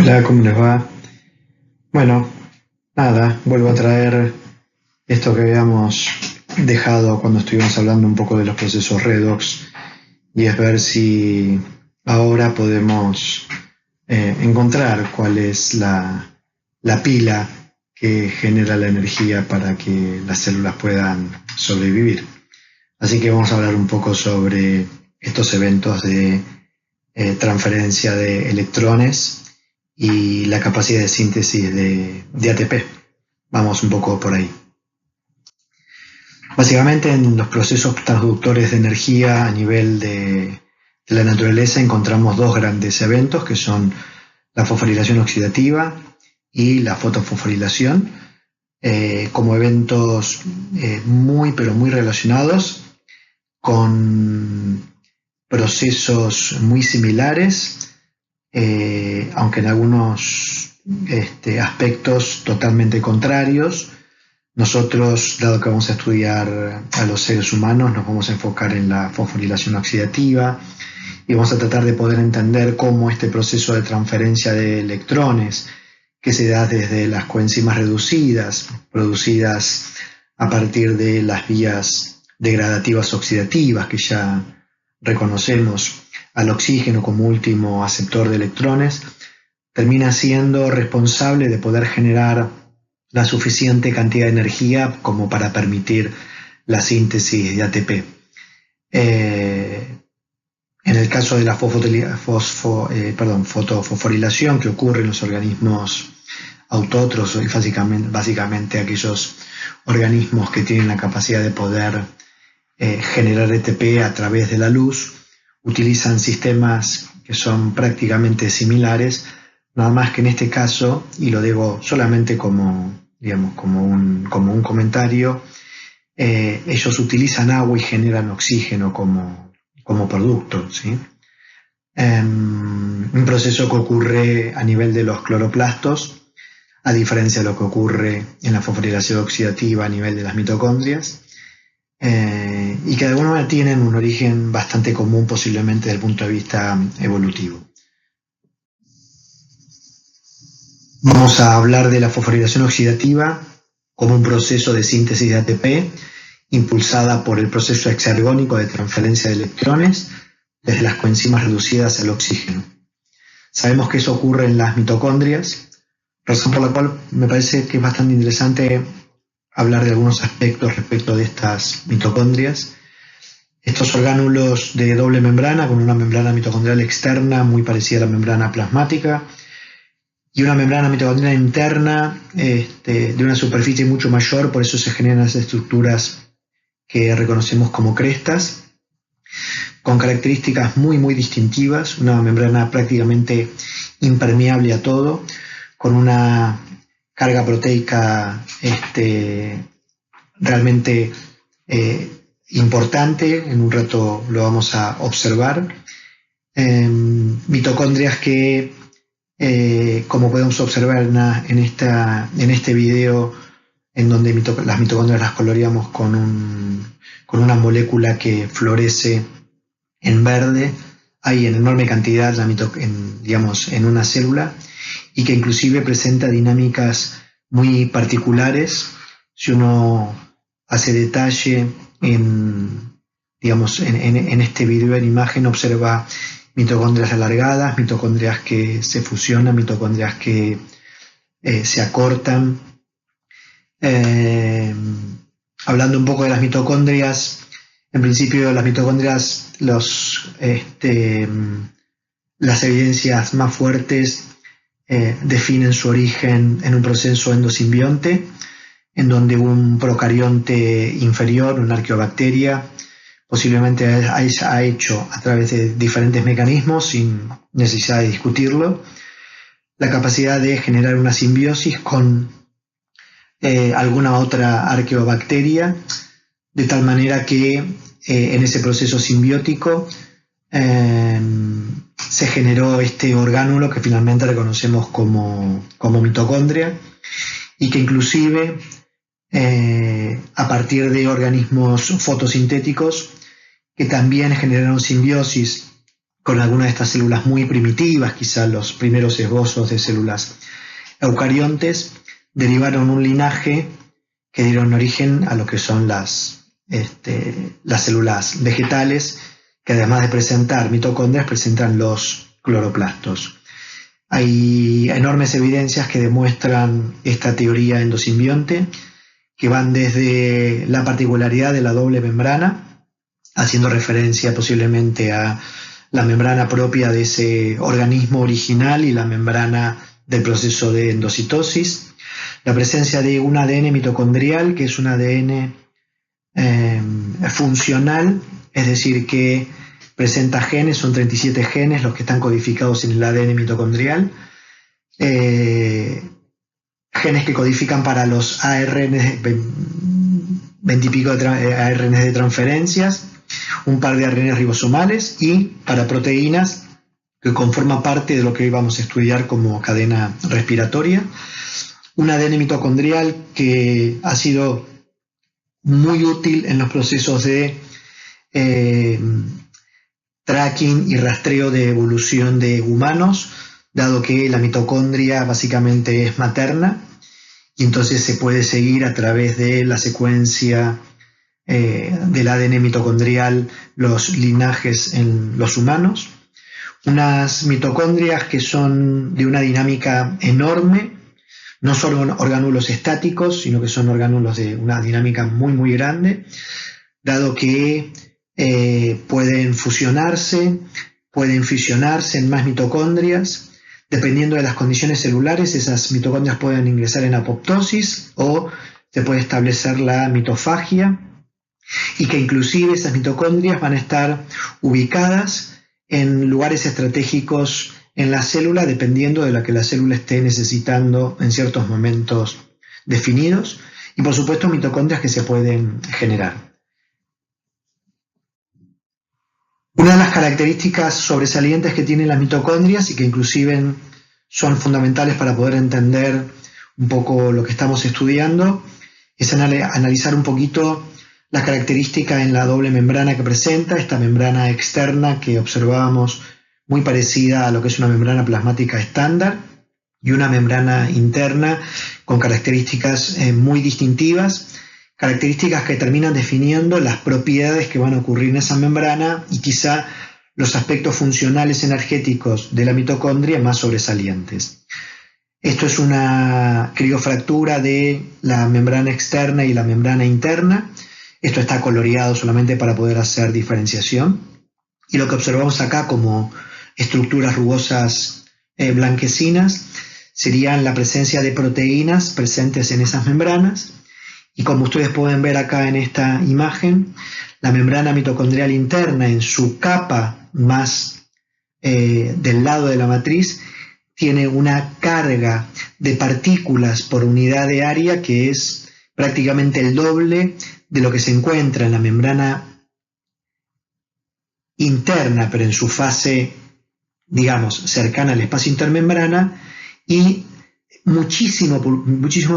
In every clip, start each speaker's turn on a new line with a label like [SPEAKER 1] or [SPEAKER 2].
[SPEAKER 1] Hola, ¿cómo les va? Bueno, nada, vuelvo a traer esto que habíamos dejado cuando estuvimos hablando un poco de los procesos redox y es ver si ahora podemos encontrar cuál es la pila que genera la energía para que las células puedan sobrevivir. Así que vamos a hablar un poco sobre estos eventos de transferencia de electrones y la capacidad de síntesis de ATP. Vamos un poco por ahí. Básicamente en los procesos transductores de energía a nivel de la naturaleza encontramos dos grandes eventos que son la fosforilación oxidativa y la fotofosforilación como eventos muy pero muy relacionados con procesos muy similares, aunque en algunos aspectos totalmente contrarios. Nosotros, dado que vamos a estudiar a los seres humanos, nos vamos a enfocar en la fosforilación oxidativa y vamos a tratar de poder entender cómo este proceso de transferencia de electrones que se da desde las coenzimas reducidas, producidas a partir de las vías degradativas oxidativas que ya reconocemos, al oxígeno como último aceptor de electrones, termina siendo responsable de poder generar la suficiente cantidad de energía como para permitir la síntesis de ATP. En el caso de la fotofosforilación que ocurre en los organismos autótrofos y básicamente aquellos organismos que tienen la capacidad de poder generar ATP a través de la luz, utilizan sistemas que son prácticamente similares, nada más que en este caso, y lo digo solamente como un comentario, ellos utilizan agua y generan oxígeno como producto, ¿sí? Un proceso que ocurre a nivel de los cloroplastos, a diferencia de lo que ocurre en la fosforilación oxidativa a nivel de las mitocondrias, y que de alguna manera tienen un origen bastante común posiblemente desde el punto de vista evolutivo. Vamos a hablar de la fosforilación oxidativa como un proceso de síntesis de ATP impulsada por el proceso hexagonal de transferencia de electrones desde las coenzimas reducidas al oxígeno. Sabemos que eso ocurre en las mitocondrias, razón por la cual me parece que es bastante interesante hablar de algunos aspectos respecto de estas mitocondrias. Estos orgánulos de doble membrana, con una membrana mitocondrial externa muy parecida a la membrana plasmática, y una membrana mitocondrial interna de una superficie mucho mayor, por eso se generan las estructuras que reconocemos como crestas, con características muy muy distintivas, una membrana prácticamente impermeable a todo, con una carga proteica realmente importante, en un rato lo vamos a observar, mitocondrias que como podemos observar en este video, en donde las mitocondrias las coloreamos con una molécula que florece en verde, hay en enorme cantidad en una célula, y que inclusive presenta dinámicas muy particulares. Si uno hace detalle en este video en imagen, observa mitocondrias alargadas, mitocondrias que se fusionan, mitocondrias que se acortan. Hablando un poco de las mitocondrias, en principio las mitocondrias, las evidencias más fuertes definen su origen en un proceso endosimbionte, en donde un procarionte inferior, una arqueobacteria, posiblemente ha hecho a través de diferentes mecanismos, sin necesidad de discutirlo, la capacidad de generar una simbiosis con alguna otra arqueobacteria, de tal manera que en ese proceso simbiótico se generó este orgánulo que finalmente reconocemos como mitocondria, y que inclusive a partir de organismos fotosintéticos que también generaron simbiosis con algunas de estas células muy primitivas, quizás los primeros esbozos de células eucariontes, derivaron un linaje que dieron origen a lo que son las células vegetales, que además de presentar mitocondrias, presentan los cloroplastos. Hay enormes evidencias que demuestran esta teoría endosimbionte, que van desde la particularidad de la doble membrana, haciendo referencia posiblemente a la membrana propia de ese organismo original y la membrana del proceso de endocitosis, la presencia de un ADN mitocondrial, que es un ADN funcional, es decir, que presenta genes, son 37 genes los que están codificados en el ADN mitocondrial, genes que codifican para los ARN, 20 y pico de ARN de transferencias, un par de ARN ribosomales y para proteínas que conforman parte de lo que hoy vamos a estudiar como cadena respiratoria. Un ADN mitocondrial que ha sido muy útil en los procesos de tracking y rastreo de evolución de humanos, dado que la mitocondria básicamente es materna y entonces se puede seguir a través de la secuencia del ADN mitocondrial los linajes en los humanos. Unas mitocondrias que son de una dinámica enorme, no son orgánulos estáticos, sino que son orgánulos de una dinámica muy, muy grande, dado que pueden fusionarse, pueden fisionarse en más mitocondrias. Dependiendo de las condiciones celulares, esas mitocondrias pueden ingresar en apoptosis o se puede establecer la mitofagia, y que inclusive esas mitocondrias van a estar ubicadas en lugares estratégicos en la célula, dependiendo de lo que la célula esté necesitando en ciertos momentos definidos, y por supuesto mitocondrias que se pueden generar. Una de las características sobresalientes que tienen las mitocondrias y que inclusive son fundamentales para poder entender un poco lo que estamos estudiando es analizar un poquito la característica en la doble membrana que presenta, esta membrana externa que observábamos muy parecida a lo que es una membrana plasmática estándar, y una membrana interna con características muy distintivas, características que terminan definiendo las propiedades que van a ocurrir en esa membrana y quizá los aspectos funcionales energéticos de la mitocondria más sobresalientes. Esto es una criofractura de la membrana externa y la membrana interna. Esto está coloreado solamente para poder hacer diferenciación. Y lo que observamos acá como estructuras rugosas blanquecinas serían la presencia de proteínas presentes en esas membranas. Y como ustedes pueden ver acá en esta imagen, la membrana mitocondrial interna en su capa más del lado de la matriz tiene una carga de partículas por unidad de área que es prácticamente el doble de lo que se encuentra en la membrana interna, pero en su fase, digamos, cercana al espacio intermembrana, y muchísimo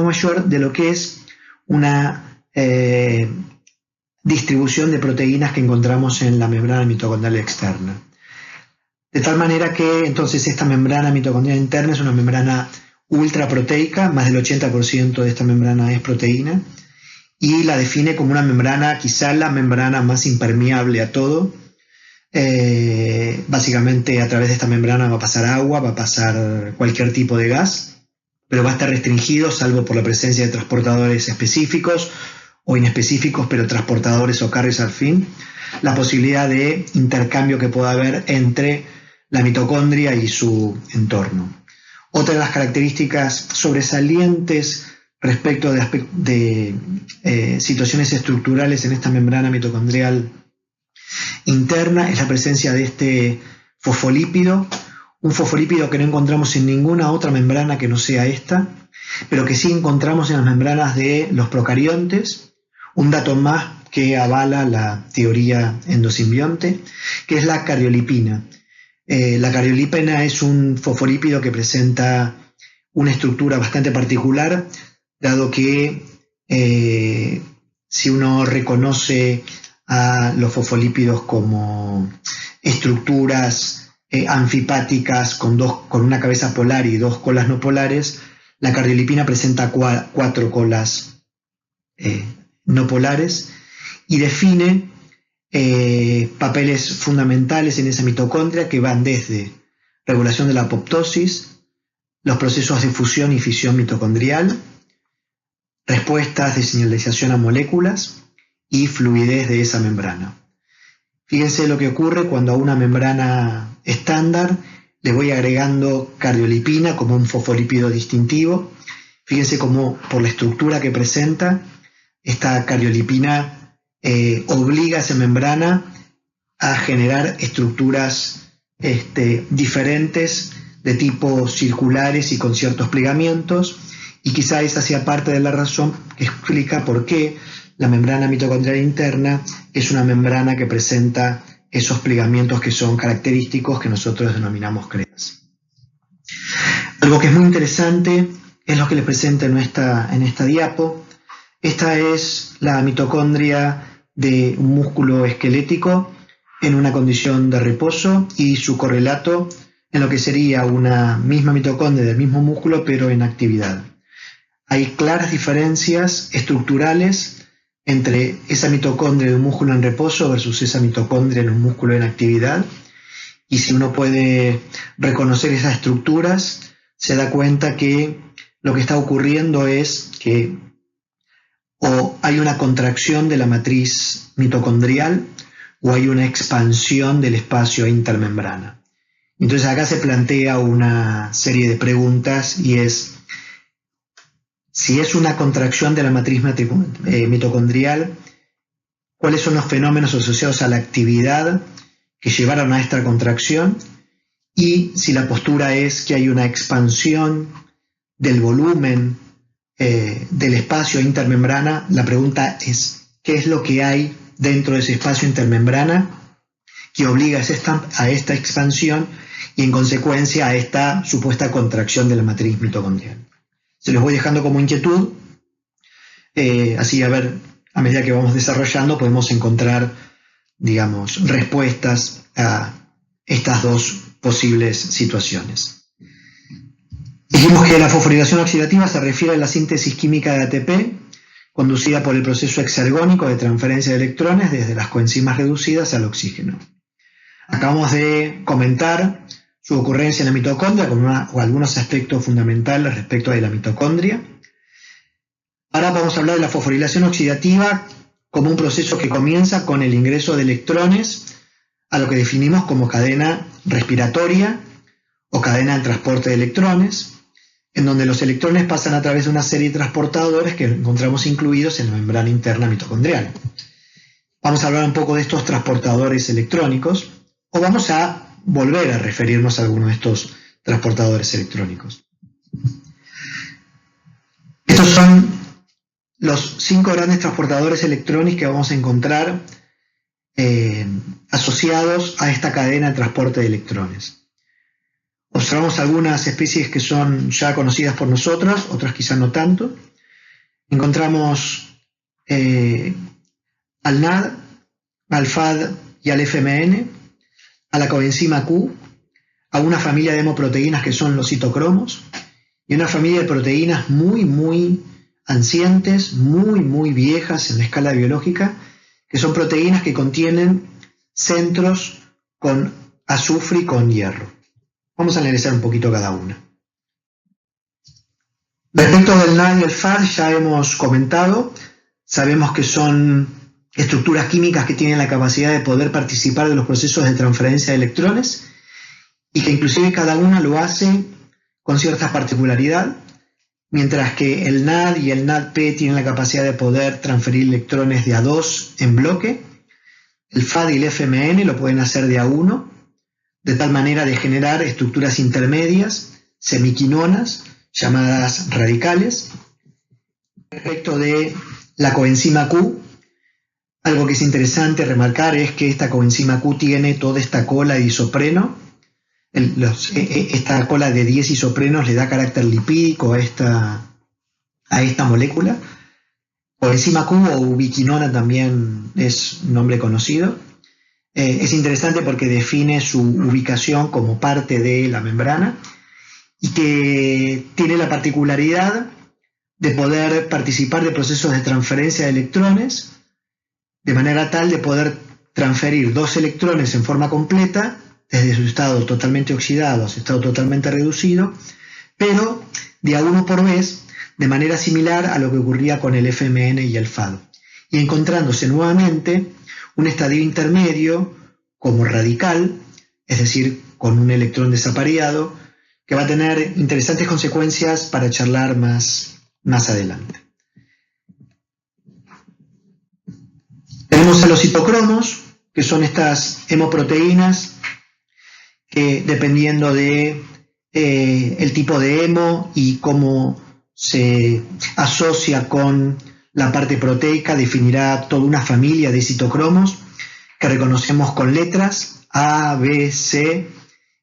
[SPEAKER 1] mayor de lo que es una distribución de proteínas que encontramos en la membrana mitocondrial externa. De tal manera que entonces esta membrana mitocondrial interna es una membrana ultraproteica, más del 80% de esta membrana es proteína, y la define como una membrana, quizá la membrana más impermeable a todo. Básicamente a través de esta membrana va a pasar agua, va a pasar cualquier tipo de gas, pero va a estar restringido, salvo por la presencia de transportadores específicos o inespecíficos, pero transportadores o carriers al fin, la posibilidad de intercambio que pueda haber entre la mitocondria y su entorno. Otra de las características sobresalientes respecto de situaciones estructurales en esta membrana mitocondrial interna es la presencia de este fosfolípido, un fosfolípido que no encontramos en ninguna otra membrana que no sea esta, pero que sí encontramos en las membranas de los procariontes, un dato más que avala la teoría endosimbionte, que es la cariolipina. La cariolipina es un fosfolípido que presenta una estructura bastante particular, dado que si uno reconoce a los fosfolípidos como estructuras anfipáticas con una cabeza polar y 2 colas no polares, la cardiolipina presenta 4 colas no polares y define papeles fundamentales en esa mitocondria que van desde regulación de la apoptosis, los procesos de fusión y fisión mitocondrial, respuestas de señalización a moléculas y fluidez de esa membrana. Fíjense lo que ocurre cuando a una membrana estándar le voy agregando cardiolipina como un fosfolípido distintivo. Fíjense cómo por la estructura que presenta, esta cardiolipina obliga a esa membrana a generar estructuras diferentes de tipo circulares y con ciertos plegamientos, y quizá esa sea parte de la razón que explica por qué la membrana mitocondrial interna es una membrana que presenta esos plegamientos que son característicos que nosotros denominamos credas. Algo que es muy interesante es lo que les presento en esta diapo. Esta es la mitocondria de un músculo esquelético en una condición de reposo y su correlato en lo que sería una misma mitocondria del mismo músculo pero en actividad. Hay claras diferencias estructurales entre esa mitocondria de un músculo en reposo versus esa mitocondria en un músculo en actividad, y si uno puede reconocer esas estructuras, se da cuenta que lo que está ocurriendo es que o hay una contracción de la matriz mitocondrial o hay una expansión del espacio intermembrana. Entonces acá se plantea una serie de preguntas, y es: si es una contracción de la matriz mitocondrial, ¿cuáles son los fenómenos asociados a la actividad que llevaron a esta contracción? Y si la postura es que hay una expansión del volumen del espacio intermembrana, la pregunta es: ¿qué es lo que hay dentro de ese espacio intermembrana que obliga a esta expansión y en consecuencia a esta supuesta contracción de la matriz mitocondrial? Se los voy dejando como inquietud, así a medida que vamos desarrollando podemos encontrar, digamos, respuestas a estas dos posibles situaciones. Dijimos que la fosforilación oxidativa se refiere a la síntesis química de ATP conducida por el proceso exergónico de transferencia de electrones desde las coenzimas reducidas al oxígeno. Acabamos de comentar su ocurrencia en la mitocondria con algunos aspectos fundamentales respecto de la mitocondria. Ahora vamos a hablar de la fosforilación oxidativa como un proceso que comienza con el ingreso de electrones a lo que definimos como cadena respiratoria o cadena de transporte de electrones, en donde los electrones pasan a través de una serie de transportadores que encontramos incluidos en la membrana interna mitocondrial. Vamos a hablar un poco de estos transportadores electrónicos, o vamos a volver a referirnos a algunos de estos transportadores electrónicos. Estos son los 5 grandes transportadores electrónicos que vamos a encontrar asociados a esta cadena de transporte de electrones. Observamos algunas especies que son ya conocidas por nosotros, otras quizás no tanto. Encontramos al NAD, al FAD y al FMN, a la coenzima Q, a una familia de hemoproteínas que son los citocromos, y una familia de proteínas muy ancientes, muy viejas en la escala biológica, que son proteínas que contienen centros con azufre y con hierro. Vamos a analizar un poquito cada una. Respecto del NAD y el FAD ya hemos comentado, sabemos que son estructuras químicas que tienen la capacidad de poder participar de los procesos de transferencia de electrones y que inclusive cada una lo hace con cierta particularidad, mientras que el NAD y el NADP tienen la capacidad de poder transferir electrones de A2 en bloque. El FAD y el FMN lo pueden hacer de A1, de tal manera de generar estructuras intermedias, semiquinonas, llamadas radicales. Respecto de la coenzima Q, algo que es interesante remarcar es que esta coenzima Q tiene toda esta cola de isopreno. Esta cola de 10 isoprenos le da carácter lipídico a esta molécula. Coenzima Q o ubiquinona también es un nombre conocido. Es interesante porque define su ubicación como parte de la membrana y que tiene la particularidad de poder participar de procesos de transferencia de electrones de manera tal de poder transferir 2 electrones en forma completa desde su estado totalmente oxidado a su estado totalmente reducido, pero de a uno por vez, de manera similar a lo que ocurría con el FMN y el FAD, y encontrándose nuevamente un estadio intermedio como radical, es decir, con un electrón desapareado, que va a tener interesantes consecuencias para charlar más adelante. Tenemos a los citocromos, que son estas hemoproteínas que, dependiendo de el tipo de hemo y cómo se asocia con la parte proteica, definirá toda una familia de citocromos que reconocemos con letras A, B, C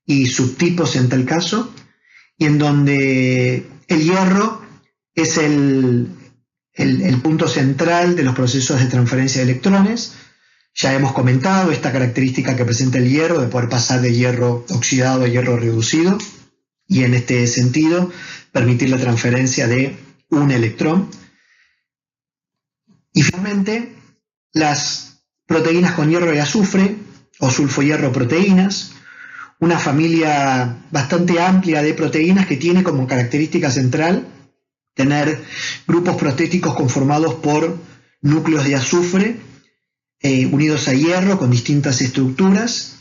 [SPEAKER 1] y subtipos en tal caso, y en donde el hierro es el punto central de los procesos de transferencia de electrones. Ya hemos comentado esta característica que presenta el hierro de poder pasar de hierro oxidado a hierro reducido y en este sentido permitir la transferencia de un electrón. Y finalmente las proteínas con hierro y azufre o sulfohierroproteínas, una familia bastante amplia de proteínas que tiene como característica central tener grupos protéicos conformados por núcleos de azufre unidos a hierro con distintas estructuras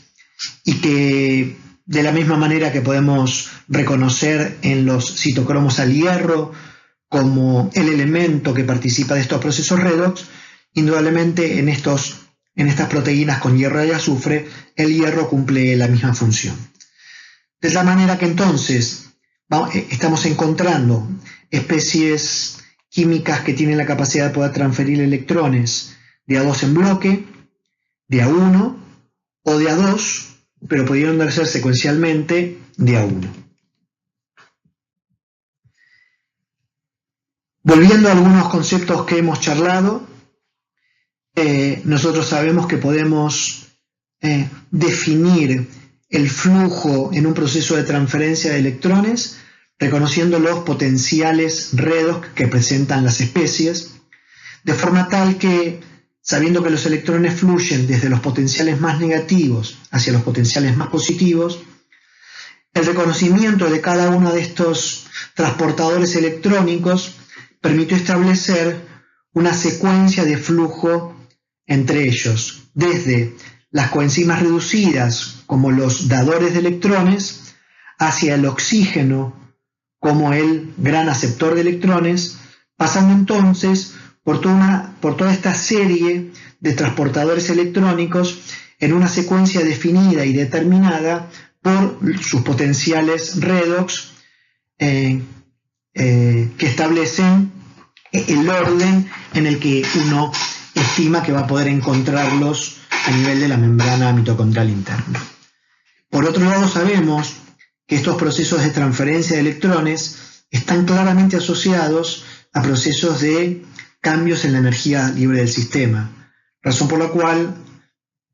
[SPEAKER 1] y que de la misma manera que podemos reconocer en los citocromos al hierro como el elemento que participa de estos procesos redox, indudablemente en estas proteínas con hierro y azufre el hierro cumple la misma función. De la manera que entonces estamos encontrando especies químicas que tienen la capacidad de poder transferir electrones de A2 en bloque, de A1 o de A2, pero pudieron ser secuencialmente de A1. Volviendo a algunos conceptos que hemos charlado, nosotros sabemos que podemos definir el flujo en un proceso de transferencia de electrones reconociendo los potenciales redox que presentan las especies, de forma tal que, sabiendo que los electrones fluyen desde los potenciales más negativos hacia los potenciales más positivos, el reconocimiento de cada uno de estos transportadores electrónicos permitió establecer una secuencia de flujo entre ellos, desde las coenzimas reducidas como los dadores de electrones, hacia el oxígeno como el gran aceptor de electrones, pasando entonces por toda esta serie de transportadores electrónicos en una secuencia definida y determinada por sus potenciales redox que establecen el orden en el que uno estima que va a poder encontrarlos a nivel de la membrana mitocondrial interna. Por otro lado, sabemos que estos procesos de transferencia de electrones están claramente asociados a procesos de cambios en la energía libre del sistema, razón por la cual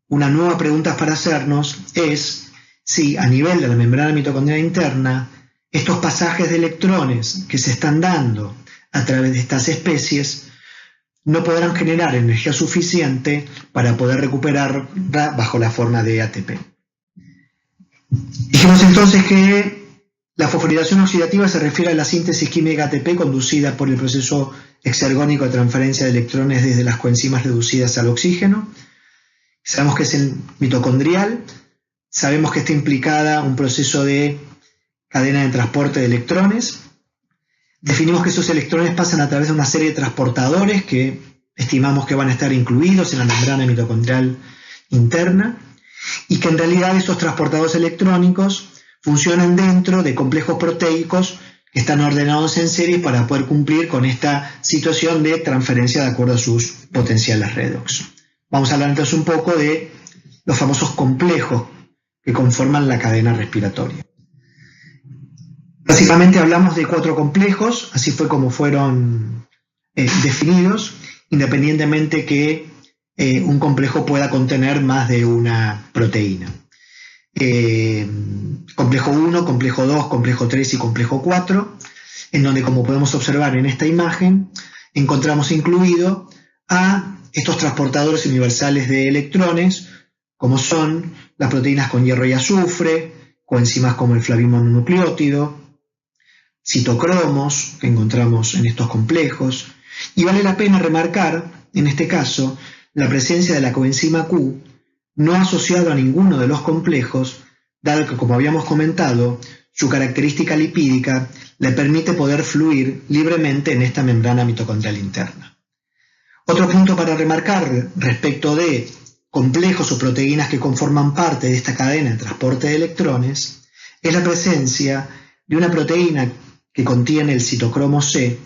[SPEAKER 1] una nueva pregunta para hacernos es si a nivel de la membrana mitocondrial interna estos pasajes de electrones que se están dando a través de estas especies no podrán generar energía suficiente para poder recuperarla bajo la forma de ATP. Dijimos entonces que la fosforilación oxidativa se refiere a la síntesis química ATP conducida por el proceso exergónico de transferencia de electrones desde las coenzimas reducidas al oxígeno. Sabemos que es el mitocondrial, sabemos que está implicada un proceso de cadena de transporte de electrones. Definimos que esos electrones pasan a través de una serie de transportadores que estimamos que van a estar incluidos en la membrana mitocondrial interna y que en realidad esos transportadores electrónicos funcionan dentro de complejos proteicos que están ordenados en serie para poder cumplir con esta situación de transferencia de acuerdo a sus potenciales redox. Vamos a hablar entonces un poco de los famosos complejos que conforman la cadena respiratoria. Básicamente hablamos de 4 complejos, así fue como fueron definidos, independientemente que un complejo pueda contener más de una proteína. Complejo 1, complejo 2, complejo 3 y complejo 4, en donde, como podemos observar en esta imagen, encontramos incluido a estos transportadores universales de electrones, como son las proteínas con hierro y azufre, coenzimas como el flavin mononucleótido, citocromos que encontramos en estos complejos, y vale la pena remarcar, en este caso, la presencia de la coenzima Q no asociado a ninguno de los complejos, dado que, como habíamos comentado, su característica lipídica le permite poder fluir libremente en esta membrana mitocondrial interna. Otro punto para remarcar respecto de complejos o proteínas que conforman parte de esta cadena de transporte de electrones es la presencia de una proteína que contiene el citocromo C,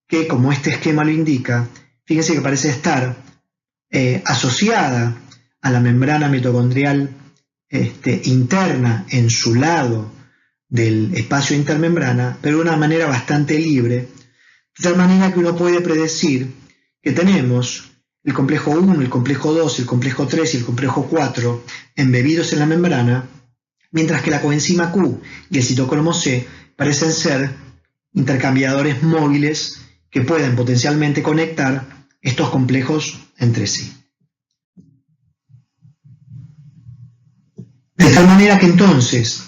[SPEAKER 1] que, como este esquema lo indica, fíjense que parece estar asociada a la membrana mitocondrial interna en su lado del espacio intermembrana, pero de una manera bastante libre, de tal manera que uno puede predecir que tenemos el complejo 1, el complejo 2, el complejo 3 y el complejo 4 embebidos en la membrana, mientras que la coenzima Q y el citocromo C parecen ser intercambiadores móviles que pueden potencialmente conectar estos complejos entre sí. De tal manera que entonces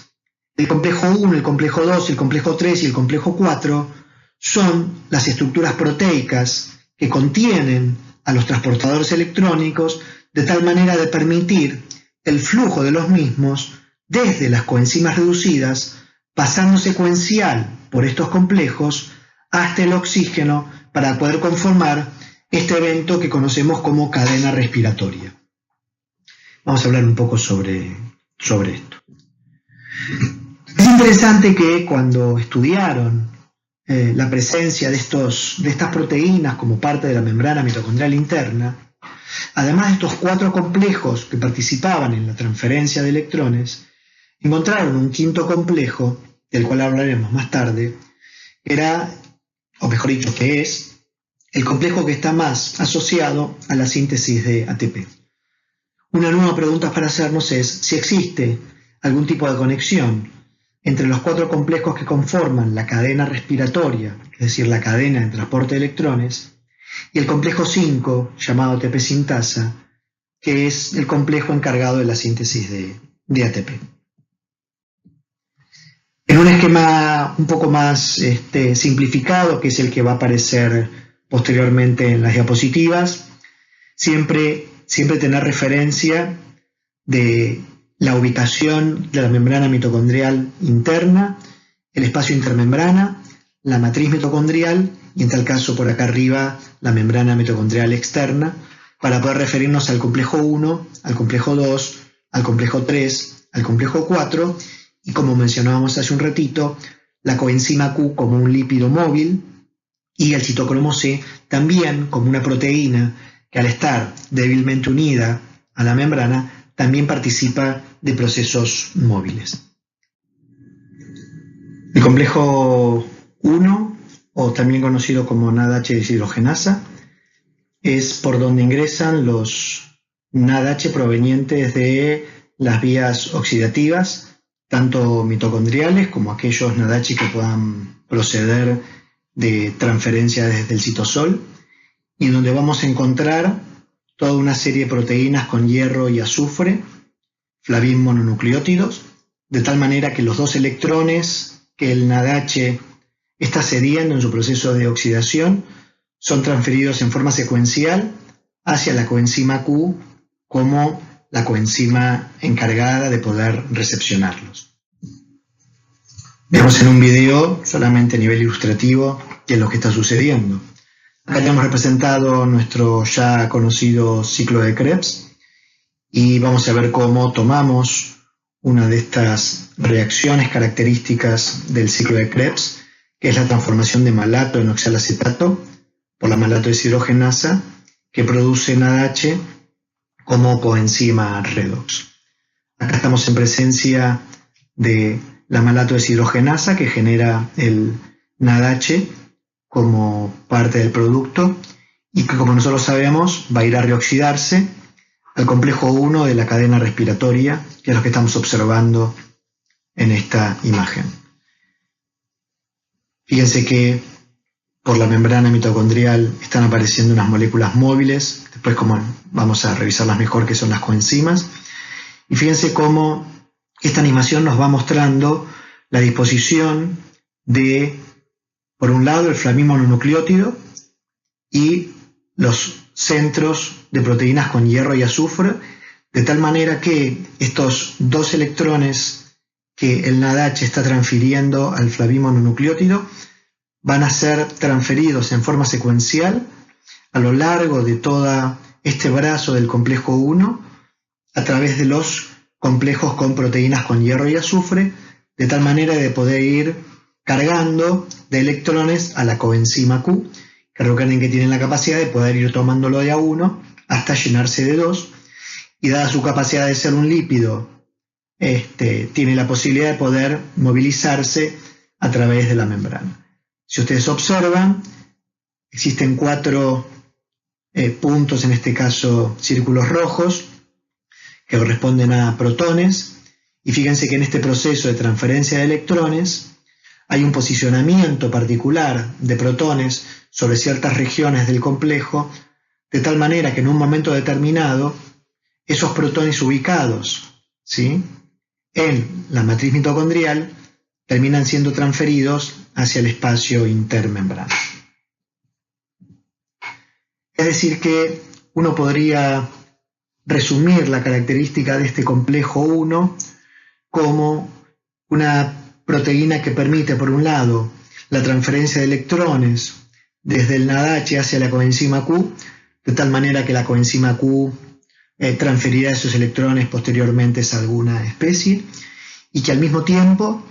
[SPEAKER 1] el complejo 1, el complejo 2, el complejo 3 y el complejo 4 son las estructuras proteicas que contienen a los transportadores electrónicos, de tal manera de permitir el flujo de los mismos desde las coenzimas reducidas, pasando secuencial por estos complejos hasta el oxígeno para poder conformar este evento que conocemos como cadena respiratoria. Vamos a hablar un poco sobre esto. Es interesante que cuando estudiaron la presencia de estas proteínas como parte de la membrana mitocondrial interna, además de estos 4 complejos que participaban en la transferencia de electrones, encontraron un quinto complejo, del cual hablaremos más tarde, que es el complejo que está más asociado a la síntesis de ATP. Una nueva pregunta para hacernos es si existe algún tipo de conexión entre los 4 complejos que conforman la cadena respiratoria, es decir, la cadena de transporte de electrones, y el complejo 5, llamado ATP sintasa, que es el complejo encargado de la síntesis de ATP. En un esquema un poco más simplificado, que es el que va a aparecer posteriormente en las diapositivas, siempre tener referencia de la ubicación de la membrana mitocondrial interna, el espacio intermembrana, la matriz mitocondrial y, en tal caso, por acá arriba, la membrana mitocondrial externa, para poder referirnos al complejo 1, al complejo 2, al complejo 3, al complejo 4 y, como mencionábamos hace un ratito, la coenzima Q como un lípido móvil y el citocromo C también como una proteína que, al estar débilmente unida a la membrana, también participa de procesos móviles. El complejo 1, o también conocido como NADH deshidrogenasa, es por donde ingresan los NADH provenientes de las vías oxidativas, tanto mitocondriales como aquellos NADH que puedan proceder de transferencia desde el citosol, y en donde vamos a encontrar toda una serie de proteínas con hierro y azufre, flavin mononucleótidos, de tal manera que los 2 electrones que el NADH está cediendo en su proceso de oxidación son transferidos en forma secuencial hacia la coenzima Q como la coenzima encargada de poder recepcionarlos. Vemos en un video, solamente a nivel ilustrativo, qué es lo que está sucediendo. Acá tenemos representado nuestro ya conocido ciclo de Krebs y vamos a ver cómo tomamos una de estas reacciones características del ciclo de Krebs, que es la transformación de malato en oxalacetato por la malato deshidrogenasa, que produce NADH como coenzima redox. Acá estamos en presencia de la malato deshidrogenasa que genera el NADH como parte del producto, y que, como nosotros sabemos, va a ir a reoxidarse al complejo 1 de la cadena respiratoria, que es lo que estamos observando en esta imagen. Fíjense que por la membrana mitocondrial están apareciendo unas moléculas móviles, después como vamos a revisarlas mejor, que son las coenzimas, y fíjense cómo esta animación nos va mostrando la disposición de, por un lado, el flamín mononucleótido y los centros de proteínas con hierro y azufre, de tal manera que estos dos electrones que el NADH está transfiriendo al flamín mononucleótido van a ser transferidos en forma secuencial a lo largo de todo este brazo del complejo 1 a través de los complejos con proteínas con hierro y azufre, de tal manera de poder ir cargando de electrones a la coenzima Q, que recuerden que tienen la capacidad de poder ir tomándolo de a uno hasta llenarse de 2, y dada su capacidad de ser un lípido, tiene la posibilidad de poder movilizarse a través de la membrana. Si ustedes observan, existen 4 puntos, en este caso círculos rojos, que corresponden a protones, y fíjense que en este proceso de transferencia de electrones hay un posicionamiento particular de protones sobre ciertas regiones del complejo, de tal manera que en un momento determinado esos protones ubicados, ¿sí?, en la matriz mitocondrial terminan siendo transferidos hacia el espacio intermembrana. Es decir que uno podría resumir la característica de este complejo 1 como una proteína que permite, por un lado, la transferencia de electrones desde el NADH hacia la coenzima Q, de tal manera que la coenzima Q transferirá esos electrones posteriormente a alguna especie, y que al mismo tiempo,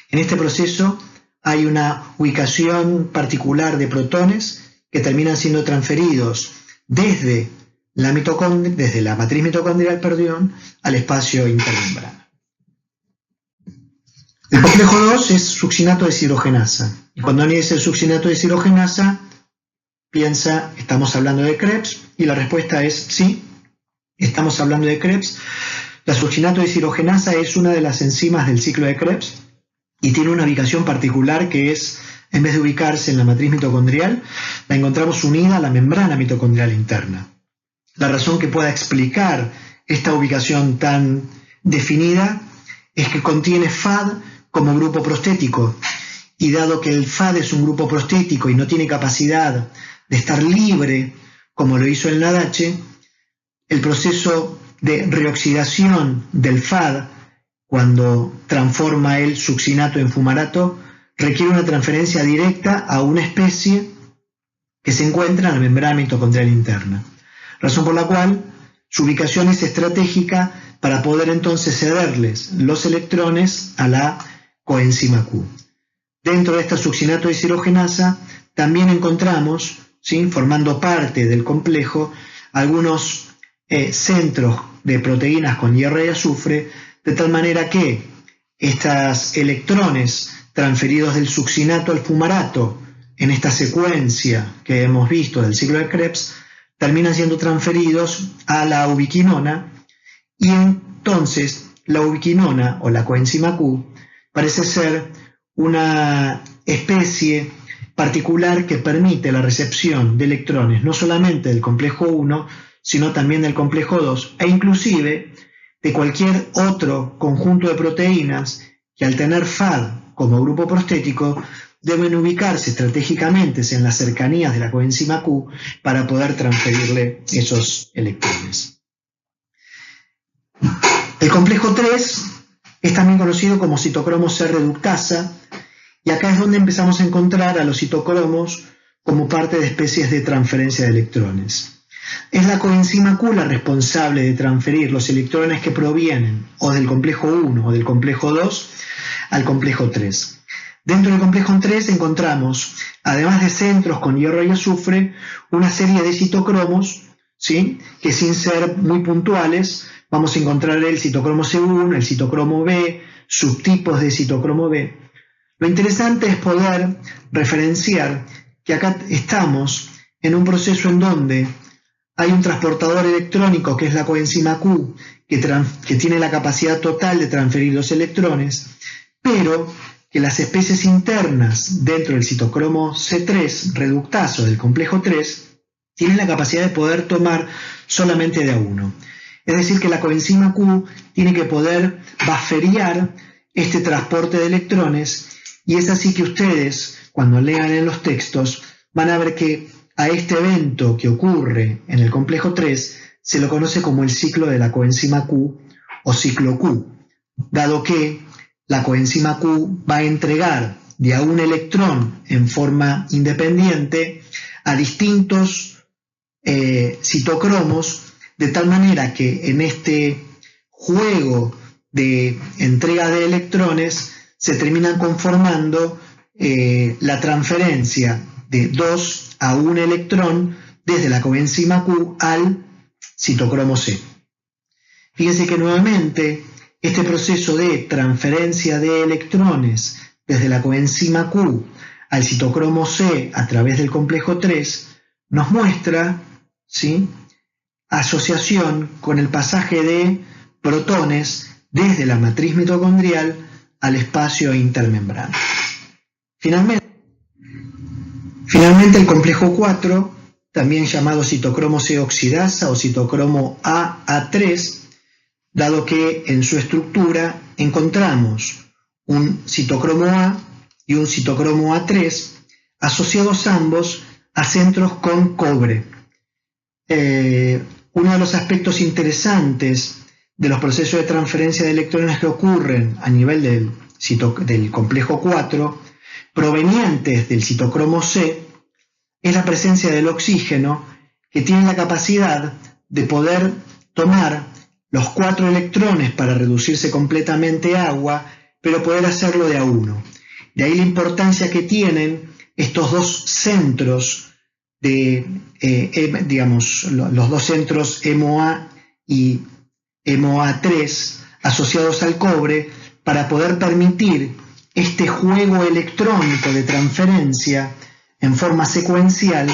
[SPEAKER 1] en este proceso, hay una ubicación particular de protones que terminan siendo transferidos desde la matriz mitocondrial, al espacio intermembrana. El complejo 2 es succinato deshidrogenasa. Y cuando alguien dice succinato deshidrogenasa, piensa, ¿estamos hablando de Krebs? Y la respuesta es sí, estamos hablando de Krebs. La succinato deshidrogenasa es una de las enzimas del ciclo de Krebs y tiene una ubicación particular que es, en vez de ubicarse en la matriz mitocondrial, la encontramos unida a la membrana mitocondrial interna. La razón que pueda explicar esta ubicación tan definida es que contiene FAD como grupo prostético, y dado que el FAD es un grupo prostético y no tiene capacidad de estar libre como lo hizo el NADH, el proceso de reoxidación del FAD, cuando transforma el succinato en fumarato, requiere una transferencia directa a una especie que se encuentra en la membrana mitocondrial interna, razón por la cual su ubicación es estratégica para poder entonces cederles los electrones a la coenzima Q. Dentro de esta succinato deshidrogenasa también encontramos, ¿sí?, formando parte del complejo, algunos centros de proteínas con hierro y azufre, de tal manera que estos electrones transferidos del succinato al fumarato en esta secuencia que hemos visto del ciclo de Krebs terminan siendo transferidos a la ubiquinona, y entonces la ubiquinona o la coenzima Q parece ser una especie particular que permite la recepción de electrones no solamente del complejo 1, sino también del complejo 2, e inclusive de cualquier otro conjunto de proteínas que, al tener FAD como grupo prostético, deben ubicarse estratégicamente en las cercanías de la coenzima Q para poder transferirle esos electrones. El complejo 3 es también conocido como citocromo C reductasa, y acá es donde empezamos a encontrar a los citocromos como parte de especies de transferencia de electrones. Es la coenzima Q la responsable de transferir los electrones que provienen o del complejo 1 o del complejo 2 al complejo 3. Dentro del complejo 3 encontramos, además de centros con hierro y azufre, una serie de citocromos, ¿sí?, que, sin ser muy puntuales, vamos a encontrar el citocromo C1, el citocromo B, subtipos de citocromo B. Lo interesante es poder referenciar que acá estamos en un proceso en donde hay un transportador electrónico que es la coenzima Q, que tiene la capacidad total de transferir los electrones, pero que las especies internas dentro del citocromo C3 reductasa del complejo 3 tienen la capacidad de poder tomar solamente de a uno. Es decir, que la coenzima Q tiene que poder bufferiar este transporte de electrones, y es así que ustedes, cuando lean en los textos, van a ver que a este evento que ocurre en el complejo 3 se lo conoce como el ciclo de la coenzima Q o ciclo Q, dado que la coenzima Q va a entregar de a un electrón en forma independiente a distintos citocromos, de tal manera que en este juego de entrega de electrones se terminan conformando la transferencia de 2 a 1 electrón desde la coenzima Q al citocromo C. Fíjense que nuevamente este proceso de transferencia de electrones desde la coenzima Q al citocromo C a través del complejo 3 nos muestra, ¿sí?, asociación con el pasaje de protones desde la matriz mitocondrial al espacio intermembrana. Finalmente el complejo 4, también llamado citocromo C oxidasa o citocromo A3, dado que en su estructura encontramos un citocromo A y un citocromo A3 asociados ambos a centros con cobre. Uno de los aspectos interesantes de los procesos de transferencia de electrones que ocurren a nivel del complejo 4, provenientes del citocromo C, es la presencia del oxígeno, que tiene la capacidad de poder tomar los 4 electrones para reducirse completamente a agua, pero poder hacerlo de a uno. De ahí la importancia que tienen estos dos centros los dos centros MOA y MOA3 asociados al cobre, para poder permitir este juego electrónico de transferencia en forma secuencial,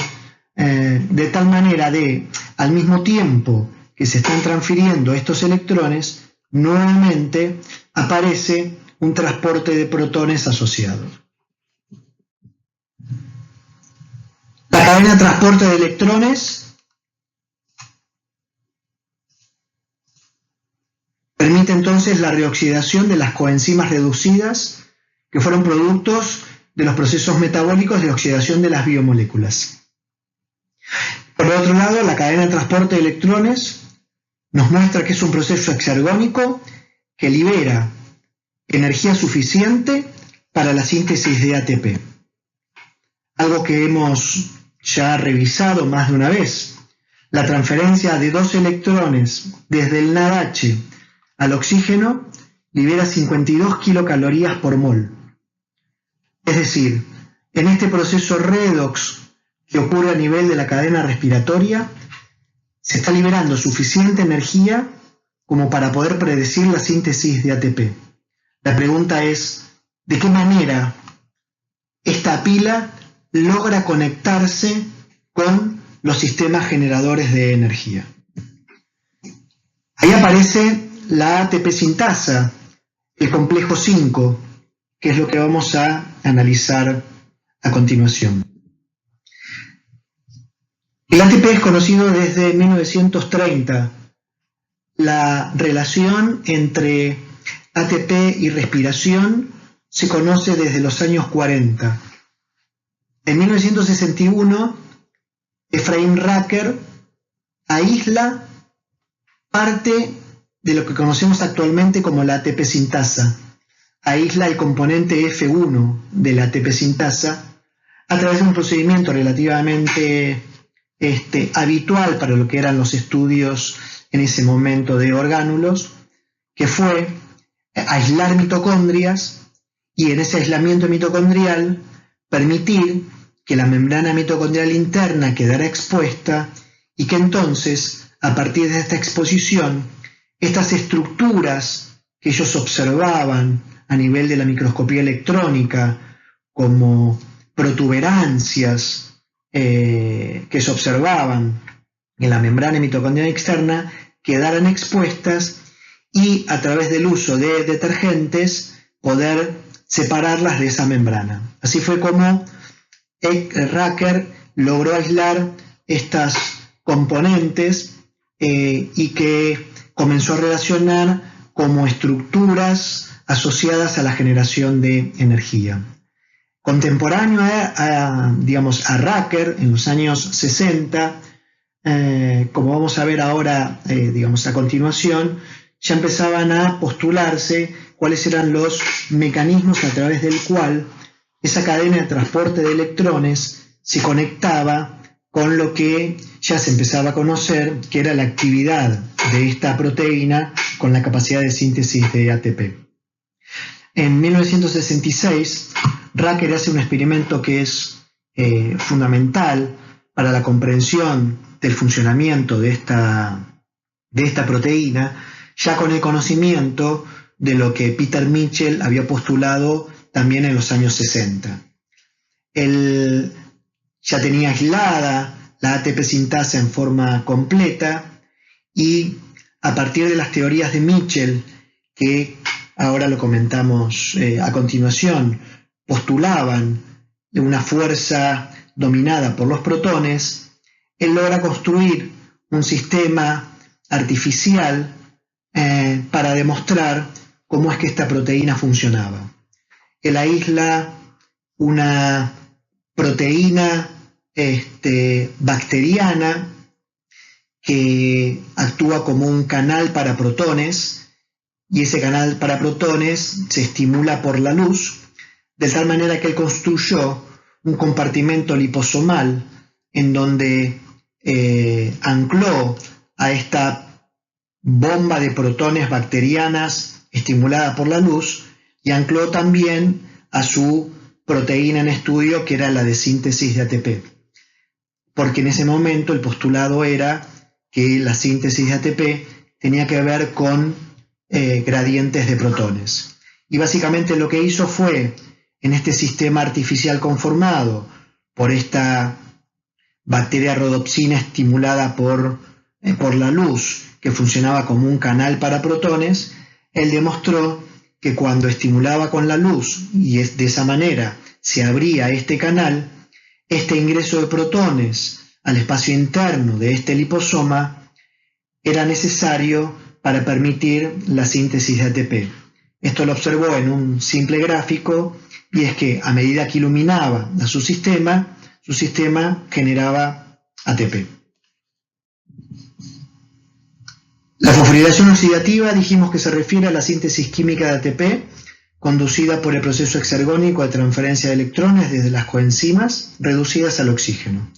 [SPEAKER 1] de tal manera de, al mismo tiempo que se están transfiriendo estos electrones, nuevamente aparece un transporte de protones asociados. La cadena de transporte de electrones permite entonces la reoxidación de las coenzimas reducidas, que fueron productos de los procesos metabólicos de oxidación de las biomoléculas. Por otro lado, la cadena de transporte de electrones nos muestra que es un proceso exergónico que libera energía suficiente para la síntesis de ATP. Algo que hemos ya revisado más de una vez. La transferencia de 2 electrones desde el NADH al oxígeno libera 52 kilocalorías por mol. Es decir, en este proceso redox que ocurre a nivel de la cadena respiratoria, se está liberando suficiente energía como para poder predecir la síntesis de ATP. La pregunta es, ¿de qué manera esta pila logra conectarse con los sistemas generadores de energía? Ahí aparece la ATP sintasa, el complejo 5, que es lo que vamos a analizar a continuación. El ATP es conocido desde 1930. La relación entre ATP y respiración se conoce desde los años 40. En 1961, Ephraim Racker aísla parte de lo que conocemos actualmente como la ATP sintasa. Aísla el componente F1 de la ATP sintasa a través de un procedimiento relativamente habitual para lo que eran los estudios en ese momento de orgánulos, que fue aislar mitocondrias y en ese aislamiento mitocondrial permitir que la membrana mitocondrial interna quedara expuesta y que entonces, a partir de esta exposición, estas estructuras que ellos observaban a nivel de la microscopía electrónica, como protuberancias que se observaban en la membrana mitocondrial externa quedaran expuestas y a través del uso de detergentes poder separarlas de esa membrana. Así fue como Racker logró aislar estas componentes y que comenzó a relacionar como estructuras asociadas a la generación de energía. Contemporáneo a Racker, en los años 60, como vamos a ver ahora, a continuación, ya empezaban a postularse cuáles eran los mecanismos a través del cual esa cadena de transporte de electrones se conectaba con lo que ya se empezaba a conocer, que era la actividad de esta proteína con la capacidad de síntesis de ATP. En 1966, Racker hace un experimento que es fundamental para la comprensión del funcionamiento de esta proteína, ya con el conocimiento de lo que Peter Mitchell había postulado también en los años 60. Él ya tenía aislada la ATP sintasa en forma completa y a partir de las teorías de Mitchell, que ahora lo comentamos a continuación, postulaban una fuerza dominada por los protones, él logra construir un sistema artificial para demostrar cómo es que esta proteína funcionaba. Él aísla una proteína bacteriana que actúa como un canal para protones, y ese canal para protones se estimula por la luz, de tal manera que él construyó un compartimento liposomal en donde ancló a esta bomba de protones bacterianas estimulada por la luz y ancló también a su proteína en estudio, que era la de síntesis de ATP, porque en ese momento el postulado era que la síntesis de ATP tenía que ver con gradientes de protones. Y básicamente lo que hizo fue, en este sistema artificial conformado por esta bacteria rodopsina estimulada por la luz, que funcionaba como un canal para protones, él demostró que cuando estimulaba con la luz y de esa manera se abría este canal, este ingreso de protones al espacio interno de este liposoma era necesario para permitir la síntesis de ATP. Esto lo observó en un simple gráfico, y es que a medida que iluminaba a su sistema generaba ATP. La fosforilación oxidativa dijimos que se refiere a la síntesis química de ATP conducida por el proceso exergónico de transferencia de electrones desde las coenzimas reducidas al oxígeno.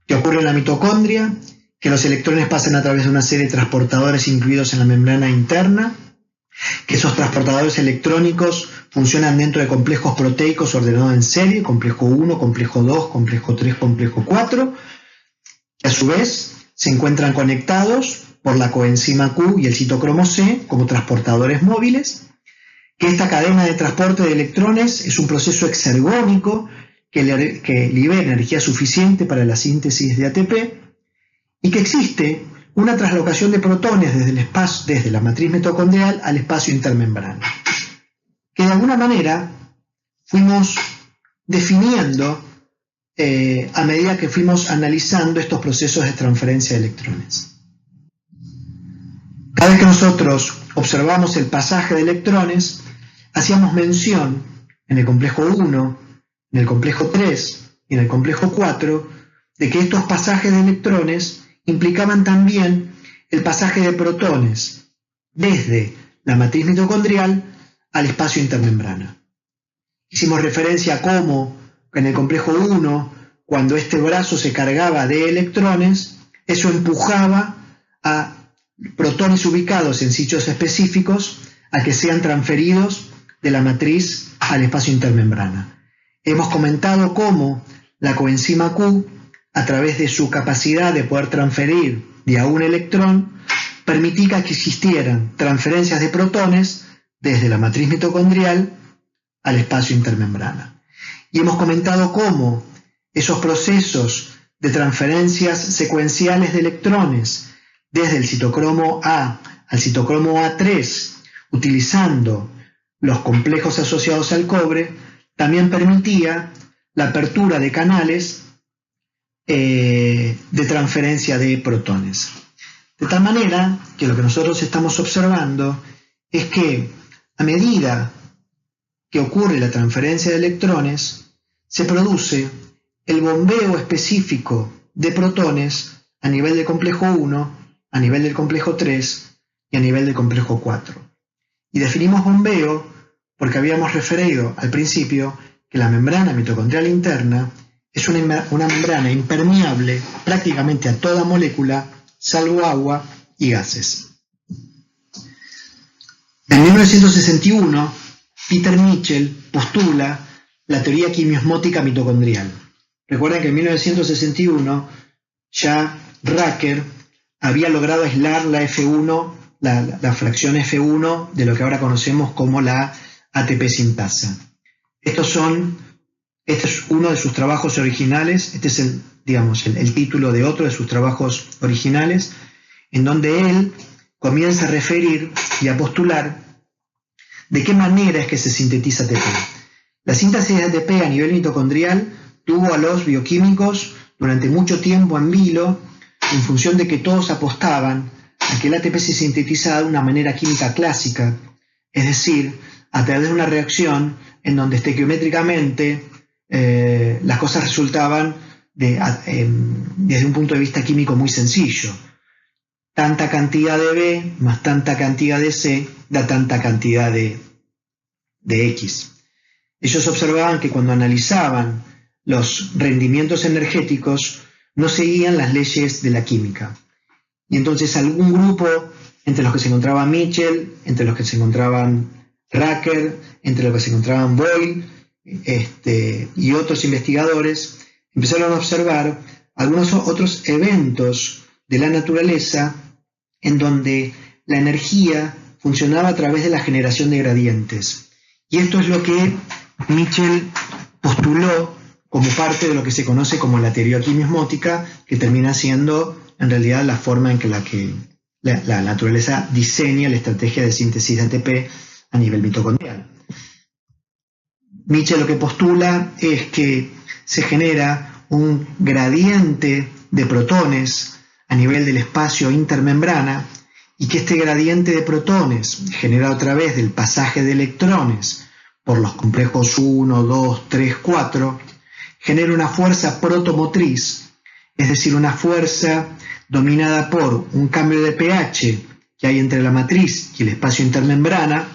[SPEAKER 1] ¿Qué ocurre en la mitocondria? Que los electrones pasan a través de una serie de transportadores incluidos en la membrana interna, que esos transportadores electrónicos funcionan dentro de complejos proteicos ordenados en serie, complejo 1, complejo 2, complejo 3, complejo 4, que a su vez se encuentran conectados por la coenzima Q y el citocromo C como transportadores móviles, que esta cadena de transporte de electrones es un proceso exergónico que libera energía suficiente para la síntesis de ATP, y que existe una translocación de protones desde la matriz mitocondrial al espacio intermembrana, que de alguna manera fuimos definiendo a medida que fuimos analizando estos procesos de transferencia de electrones. Cada vez que nosotros observamos el pasaje de electrones, hacíamos mención en el complejo 1, en el complejo 3 y en el complejo 4 de que estos pasajes de electrones implicaban también el pasaje de protones desde la matriz mitocondrial al espacio intermembrana. Hicimos referencia a cómo en el complejo 1, cuando este brazo se cargaba de electrones, eso empujaba a protones ubicados en sitios específicos a que sean transferidos de la matriz al espacio intermembrana. Hemos comentado cómo la coenzima Q, a través de su capacidad de poder transferir de a un electrón, permitía que existieran transferencias de protones desde la matriz mitocondrial al espacio intermembrana. Y hemos comentado cómo esos procesos de transferencias secuenciales de electrones desde el citocromo A al citocromo A3, utilizando los complejos asociados al cobre, también permitía la apertura de canales de transferencia de protones. De tal manera que lo que nosotros estamos observando es que a medida que ocurre la transferencia de electrones, se produce el bombeo específico de protones a nivel del complejo 1, a nivel del complejo 3 y a nivel del complejo 4. Y definimos bombeo porque habíamos referido al principio que la membrana mitocondrial interna es una membrana impermeable prácticamente a toda molécula, salvo agua y gases. En 1961, Peter Mitchell postula la teoría quimiosmótica mitocondrial. Recuerden que en 1961 ya Racker había logrado aislar la F1, la fracción F1 de lo que ahora conocemos como la ATP sintasa. Este es uno de sus trabajos originales, este es el título de otro de sus trabajos originales, en donde él comienza a referir y a postular de qué manera es que se sintetiza ATP. La síntesis de ATP a nivel mitocondrial tuvo a los bioquímicos durante mucho tiempo en vilo, en función de que todos apostaban a que el ATP se sintetizaba de una manera química clásica, es decir, a través de una reacción en donde estequiométricamente las cosas resultaban desde un punto de vista químico muy sencillo. Tanta cantidad de B más tanta cantidad de C da tanta cantidad de X. Ellos observaban que cuando analizaban los rendimientos energéticos no seguían las leyes de la química. Y entonces algún grupo, entre los que se encontraba Mitchell, entre los que se encontraban Racker, entre los que se encontraban Boyle y otros investigadores, empezaron a observar algunos otros eventos de la naturaleza en donde la energía funcionaba a través de la generación de gradientes. Y esto es lo que Mitchell postuló como parte de lo que se conoce como la teoría quimiosmótica, que termina siendo en realidad la forma en que la naturaleza diseña la estrategia de síntesis de ATP a nivel mitocondrial. Mitchell lo que postula es que se genera un gradiente de protones a nivel del espacio intermembrana y que este gradiente de protones, generado a través del pasaje de electrones por los complejos 1, 2, 3, 4, genera una fuerza protomotriz, es decir, una fuerza dominada por un cambio de pH que hay entre la matriz y el espacio intermembrana,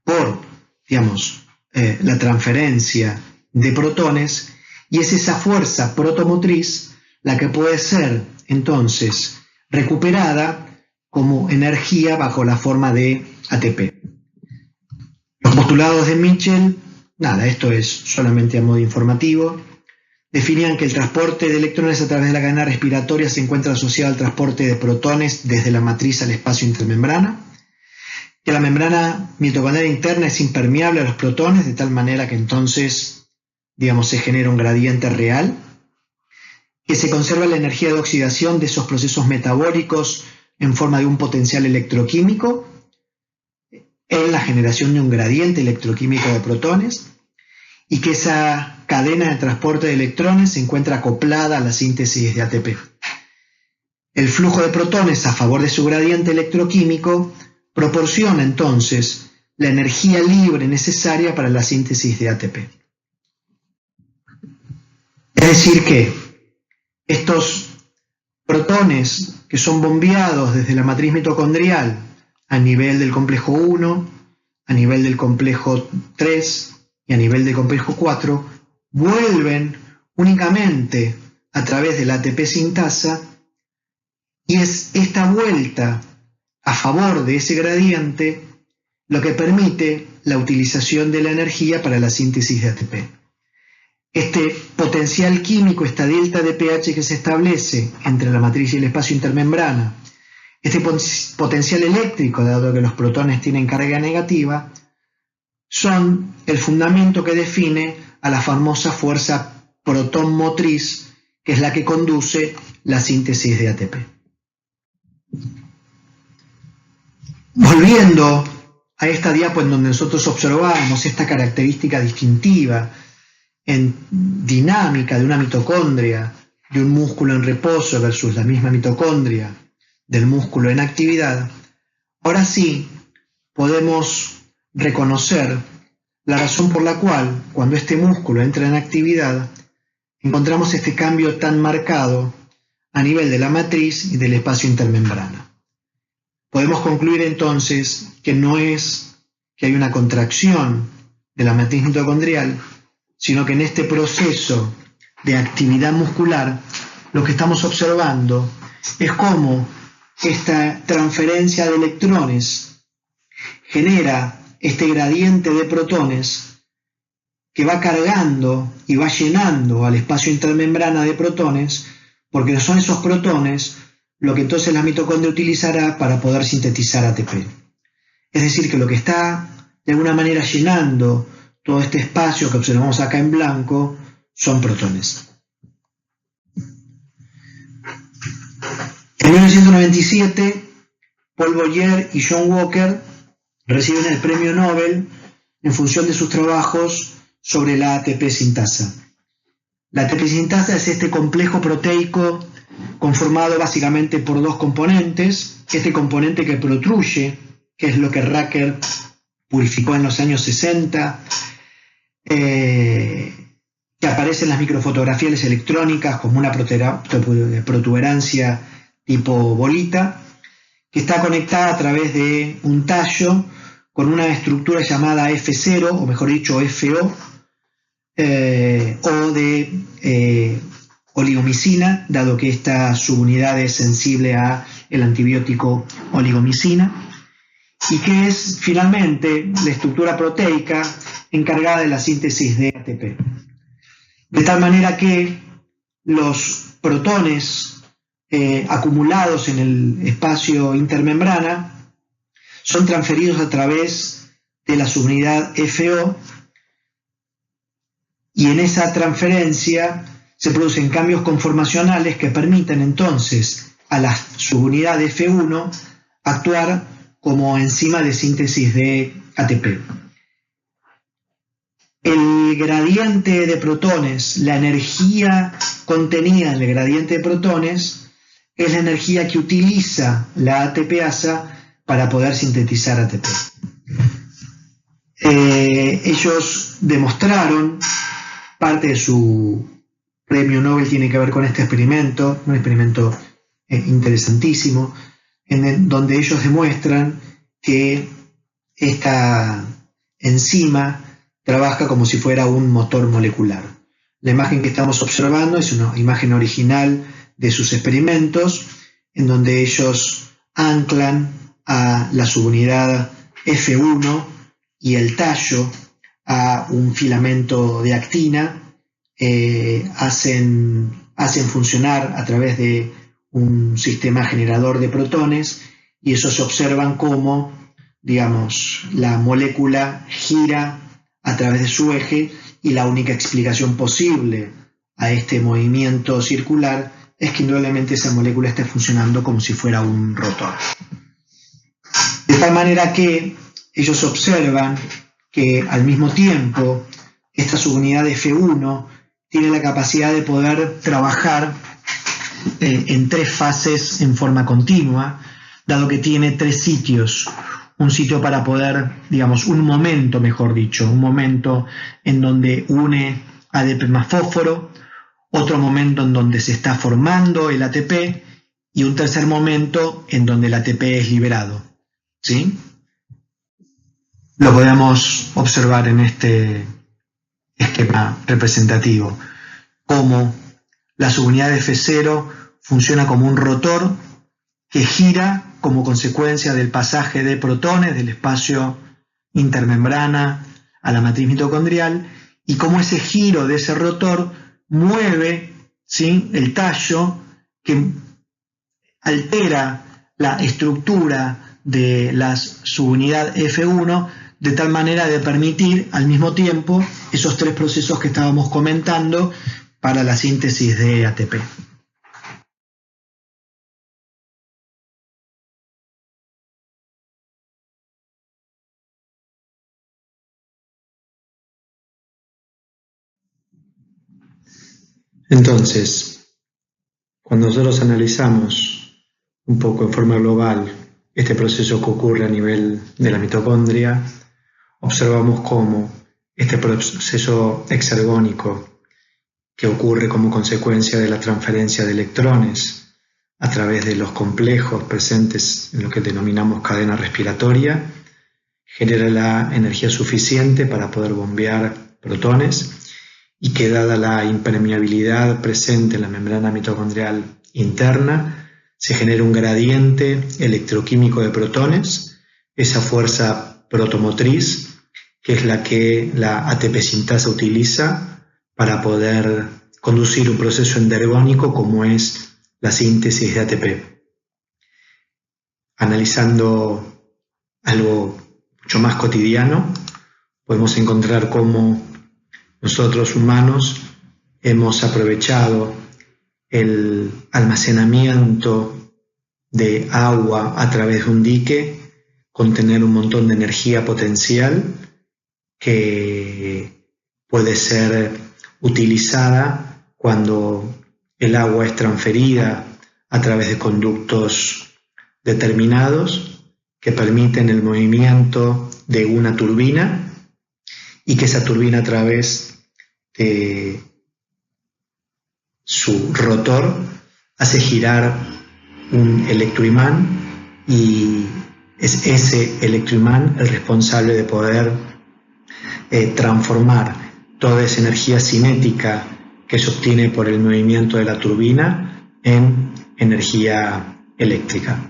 [SPEAKER 1] por, la transferencia de protones, y es esa fuerza protomotriz la que puede ser entonces recuperada como energía bajo la forma de ATP. Los postulados de Mitchell, esto es solamente a modo informativo, definían que el transporte de electrones a través de la cadena respiratoria se encuentra asociado al transporte de protones desde la matriz al espacio intermembrana, que la membrana mitocondrial interna es impermeable a los protones, de tal manera que entonces, se genera un gradiente real, que se conserva la energía de oxidación de esos procesos metabólicos en forma de un potencial electroquímico en la generación de un gradiente electroquímico de protones, y que esa cadena de transporte de electrones se encuentra acoplada a la síntesis de ATP. El flujo de protones a favor de su gradiente electroquímico proporciona entonces la energía libre necesaria para la síntesis de ATP. Es decir que estos protones que son bombeados desde la matriz mitocondrial a nivel del complejo 1, a nivel del complejo 3 y a nivel del complejo 4, vuelven únicamente a través de la ATP sintasa, y es esta vuelta a favor de ese gradiente lo que permite la utilización de la energía para la síntesis de ATP. Este potencial químico, esta delta de pH que se establece entre la matriz y el espacio intermembrana, este potencial eléctrico, dado que los protones tienen carga negativa, son el fundamento que define a la famosa fuerza protón motriz, que es la que conduce la síntesis de ATP. Volviendo a esta diapo en donde nosotros observamos esta característica distintiva en dinámica de una mitocondria, de un músculo en reposo versus la misma mitocondria del músculo en actividad, ahora sí podemos reconocer la razón por la cual, cuando este músculo entra en actividad, encontramos este cambio tan marcado a nivel de la matriz y del espacio intermembrana. Podemos concluir entonces que no es que hay una contracción de la matriz mitocondrial, sino que en este proceso de actividad muscular lo que estamos observando es cómo esta transferencia de electrones genera este gradiente de protones que va cargando y va llenando al espacio intermembrana de protones, porque son esos protones lo que entonces la mitocondria utilizará para poder sintetizar ATP. Es decir, que lo que está de alguna manera llenando todo este espacio que observamos acá en blanco son protones. En 1997, Paul Boyer y John Walker reciben el premio Nobel en función de sus trabajos sobre la ATP sintasa. La ATP sintasa es este complejo proteico conformado básicamente por dos componentes. Este componente que protruye, que es lo que Racker purificó en los años 60, que aparece en las microfotografías electrónicas como una protuberancia tipo bolita, que está conectada a través de un tallo con una estructura llamada F0, o mejor dicho FO, o de oligomicina, dado que esta subunidad es sensible al antibiótico oligomicina, y que es finalmente la estructura proteica encargada de la síntesis de ATP. De tal manera que los protones acumulados en el espacio intermembrana son transferidos a través de la subunidad FO, y en esa transferencia se producen cambios conformacionales que permiten entonces a la subunidad F1 actuar como enzima de síntesis de ATP. El gradiente de protones, la energía contenida en el gradiente de protones, es la energía que utiliza la ATPasa para poder sintetizar ATP. Ellos demostraron, parte de su premio Nobel tiene que ver con este experimento, un experimento interesantísimo, donde ellos demuestran que esta enzima trabaja como si fuera un motor molecular. La imagen que estamos observando es una imagen original de sus experimentos, en donde ellos anclan a la subunidad F1 y el tallo a un filamento de actina, hacen funcionar a través de un sistema generador de protones, y eso se observan cómo, digamos, la molécula gira a través de su eje, y la única explicación posible a este movimiento circular es que indudablemente esa molécula esté funcionando como si fuera un rotor. De tal manera que ellos observan que al mismo tiempo esta subunidad F1 tiene la capacidad de poder trabajar en tres fases en forma continua, dado que tiene tres sitios. Un sitio para poder, digamos, un momento, mejor dicho, un momento en donde une ADP más fósforo, otro momento en donde se está formando el ATP y un tercer momento en donde el ATP es liberado. ¿Sí? Lo podemos observar en este esquema representativo, cómo la subunidad F0 funciona como un rotor que gira como consecuencia del pasaje de protones del espacio intermembrana a la matriz mitocondrial, y cómo ese giro de ese rotor mueve, ¿sí?, el tallo, que altera la estructura de la subunidad F1 de tal manera de permitir al mismo tiempo esos tres procesos que estábamos comentando, para la síntesis de ATP. Entonces, cuando nosotros analizamos un poco en forma global este proceso que ocurre a nivel de la mitocondria, observamos cómo este proceso exergónico que ocurre como consecuencia de la transferencia de electrones a través de los complejos presentes en lo que denominamos cadena respiratoria, genera la energía suficiente para poder bombear protones y que, dada la impermeabilidad presente en la membrana mitocondrial interna, se genera un gradiente electroquímico de protones, esa fuerza protomotriz, que es la que la ATP sintasa utiliza para poder conducir un proceso endergónico como es la síntesis de ATP. Analizando algo mucho más cotidiano, podemos encontrar cómo nosotros humanos hemos aprovechado el almacenamiento de agua a través de un dique, contener un montón de energía potencial que puede ser utilizada cuando el agua es transferida a través de conductos determinados que permiten el movimiento de una turbina, y que esa turbina, a través de su rotor, hace girar un electroimán, y es ese electroimán el responsable de poder transformar toda esa energía cinética que se obtiene por el movimiento de la turbina en energía eléctrica.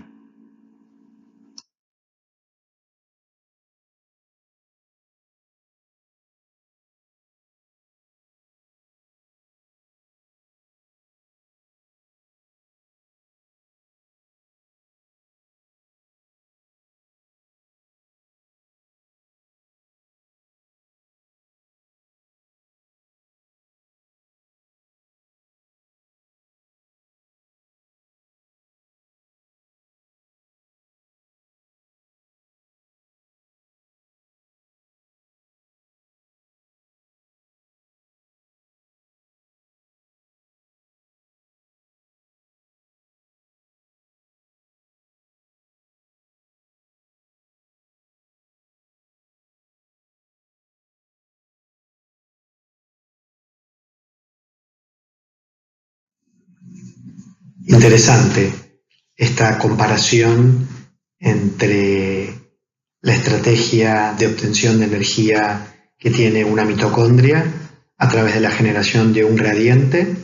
[SPEAKER 1] Interesante esta comparación entre la estrategia de obtención de energía que tiene una mitocondria a través de la generación de un gradiente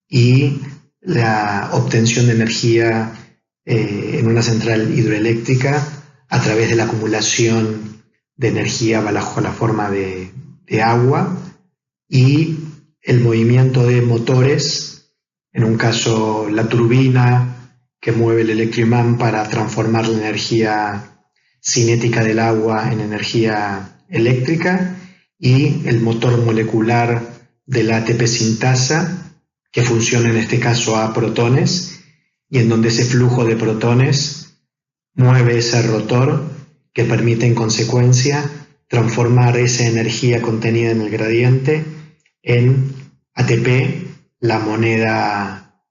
[SPEAKER 1] y la obtención de energía en una central hidroeléctrica a través de la acumulación de energía bajo la forma de agua y el movimiento de motores. En un caso, la turbina que mueve el electroimán para transformar la energía cinética del agua en energía eléctrica, y el motor molecular de la ATP sintasa, que funciona en este caso a protones, y en donde ese flujo de protones mueve ese rotor que permite en consecuencia transformar esa energía contenida en el gradiente en ATP, la moneda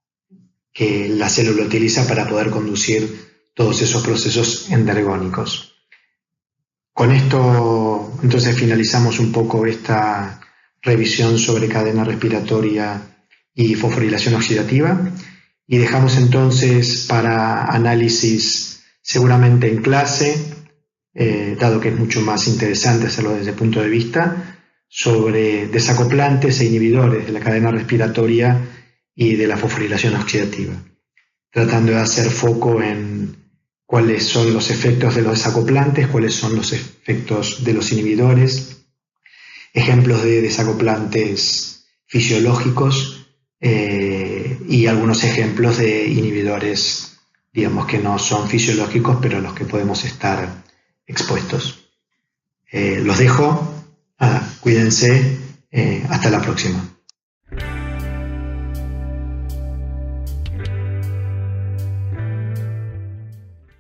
[SPEAKER 1] que la célula utiliza para poder conducir todos esos procesos endergónicos. Con esto, entonces, finalizamos un poco esta revisión sobre cadena respiratoria y fosforilación oxidativa, y dejamos entonces para análisis seguramente en clase, dado que es mucho más interesante hacerlo desde el punto de vista, sobre desacoplantes e inhibidores de la cadena respiratoria y de la fosforilación oxidativa, tratando de hacer foco en cuáles son los efectos de los desacoplantes, cuáles son los efectos de los inhibidores, ejemplos de desacoplantes fisiológicos y algunos ejemplos de inhibidores, digamos, que no son fisiológicos, pero a los que podemos estar expuestos. Los dejo. Cuídense, hasta la próxima.